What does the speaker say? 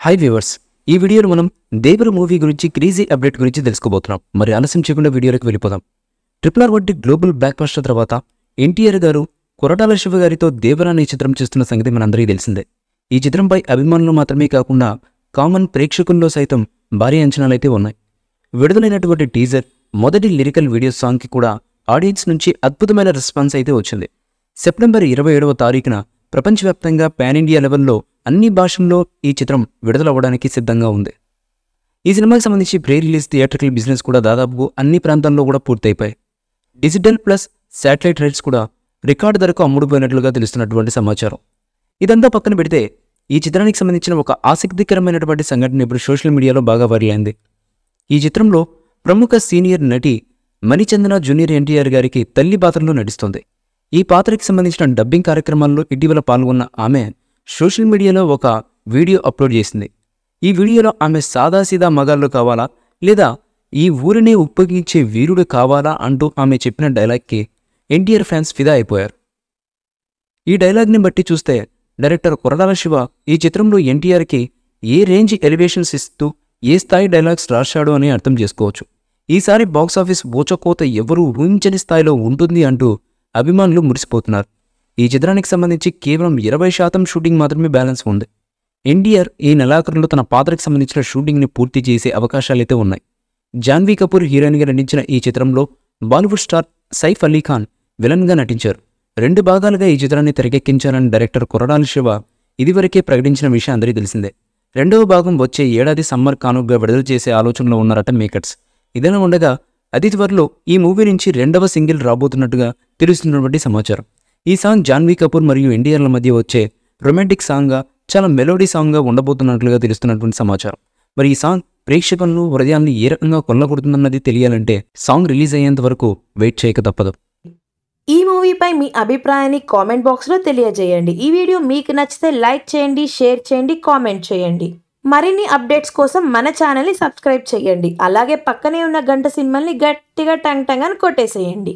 Hi viewers, ఈ వీడియోలో మనం దేవర మూవీ గురించి క్రేజీ అప్డేట్ గురించి తెలుసుకోబోతున్నాం. మరి ఆలస్యం చేయకుండా వీడియోలోకి వెళ్ళిపోదాం. RRR వంటి గ్లోబల్ బ్లాక్ బస్టర్ తర్వాత ఎన్టీఆర్ గారు కొరటాల శివ గారితో దేవర అనే చిత్రం చేస్తున్న సంగతి మనందరికీ తెలిసిందే. ఈ చిత్రంపై అభిమానులు మాత్రమే కాకుండా కామన్ ప్రేక్షకుల్లో సైతం భారీ అంచనాలైతే ఉన్నాయి. విడుదలైనటువంటి టీజర్, మొదటి లిరికల్ వీడియో సాంగ్కి కూడా ఆడియన్స్ నుంచి అద్భుతమైన రెస్పాన్స్ అయితే వచ్చింది. సెప్టెంబర్ 27వ తారీఖున ప్రపంచవ్యాప్తంగా పాన్ ఇండియా లెవెల్లో అన్ని భాషల్లో ఈ చిత్రం విడుదలవ్వడానికి సిద్ధంగా ఉంది. ఈ సినిమాకి సంబంధించి ప్రీ రిలీజ్ థియేట్రికల్ బిజినెస్ కూడా దాదాపు అన్ని ప్రాంతాల్లో కూడా పూర్తయిపోయాయి. డిజిటల్ ప్లస్ శాటిలైట్ రైట్స్ కూడా రికార్డు ధరకు అమ్ముడుపోయినట్లుగా తెలుస్తున్నటువంటి సమాచారం. ఇదంతా పక్కన పెడితే ఈ చిత్రానికి సంబంధించిన ఒక ఆసక్తికరమైనటువంటి సంఘటన ఇప్పుడు సోషల్ మీడియాలో బాగా వైరల్ అయింది. ఈ చిత్రంలో ప్రముఖ సీనియర్ నటి మణిచందన జూనియర్ ఎన్టీఆర్ గారికి తల్లి పాత్రలో నటిస్తుంది. ఈ పాత్రకి సంబంధించిన డబ్బింగ్ కార్యక్రమాల్లో ఇటీవల పాల్గొన్న ఆమె సోషల్ మీడియాలో ఒక వీడియో అప్లోడ్ చేసింది. ఈ వీడియోలో ఆమె సాదాసీదా మగాళ్ళు కావాలా లేదా ఈ ఊరినే ఉప్పగించే వీరుడు కావాలా అంటూ ఆమె చెప్పిన డైలాగ్కి ఎన్టీఆర్ ఫ్యాన్స్ ఫిదా అయిపోయారు. ఈ డైలాగ్ని బట్టి చూస్తే డైరెక్టర్ కొరటాల శివ ఈ చిత్రంలో ఎన్టీఆర్కి ఏ రేంజ్ ఎలివేషన్స్ ఇస్తూ ఏ స్థాయి డైలాగ్స్ రాశాడో అని అర్థం చేసుకోవచ్చు. ఈసారి బాక్సాఫీస్ ఊచకోత ఎవరూ ఊహించని స్థాయిలో ఉంటుంది అంటూ అభిమానులు మురిసిపోతున్నారు. ఈ చిత్రానికి సంబంధించి కేవలం 20% షూటింగ్ మాత్రమే బ్యాలెన్స్ ఉంది. ఎన్టీఆర్ ఈ నెలాఖరులో తన పాత్రకు సంబంధించిన షూటింగ్ని పూర్తి చేసే అవకాశాలైతే ఉన్నాయి. జాన్వీ కపూర్ హీరోయిన్గా నటించిన ఈ చిత్రంలో బాలీవుడ్ స్టార్ సైఫ్ అలీ ఖాన్ విలన్గా నటించారు. 2 భాగాలుగా ఈ చిత్రాన్ని తెరకెక్కించారని డైరెక్టర్ కొరటాల శివ ఇదివరకే ప్రకటించిన విషయం అందరికీ తెలిసిందే. 2వ భాగం వచ్చే ఏడాది సమ్మర్ కానుకగా విడుదల చేసే ఆలోచనలో ఉన్నారట మేకర్స్. ఇదిలా ఉండగా అతి త్వరలో ఈ మూవీ నుంచి 2వ సింగిల్ రాబోతున్నట్టుగా తెలుస్తున్నటువంటి సమాచారం. ఈ సాంగ్ జాన్వీ కపూర్ మరియు ఎన్టీఆర్ల మధ్య వచ్చే రొమాంటిక్ సాంగ్గా, చాలా మెలోడీ సాంగ్గా ఉండబోతున్నట్లుగా తెలుస్తున్నటువంటి సమాచారం. మరి ఈ సాంగ్ ప్రేక్షకులను హృదయాన్ని ఏ రకంగా కొల్లగొడుతుందన్నది తెలియాలంటే సాంగ్ రిలీజ్ అయ్యేంత వరకు వెయిట్ చేయక తప్పదు. ఈ మూవీపై మీ అభిప్రాయాన్ని కామెంట్ బాక్స్లో తెలియజేయండి. ఈ వీడియో మీకు నచ్చితే లైక్ చేయండి, షేర్ చేయండి, కామెంట్ చేయండి. మరిన్ని అప్డేట్స్ కోసం మన ఛానల్ని సబ్స్క్రైబ్ చేయండి. అలాగే పక్కనే ఉన్న గంట సింబల్ని గట్టిగా టంగ్ టంగ్ అని కొట్టేసేయండి.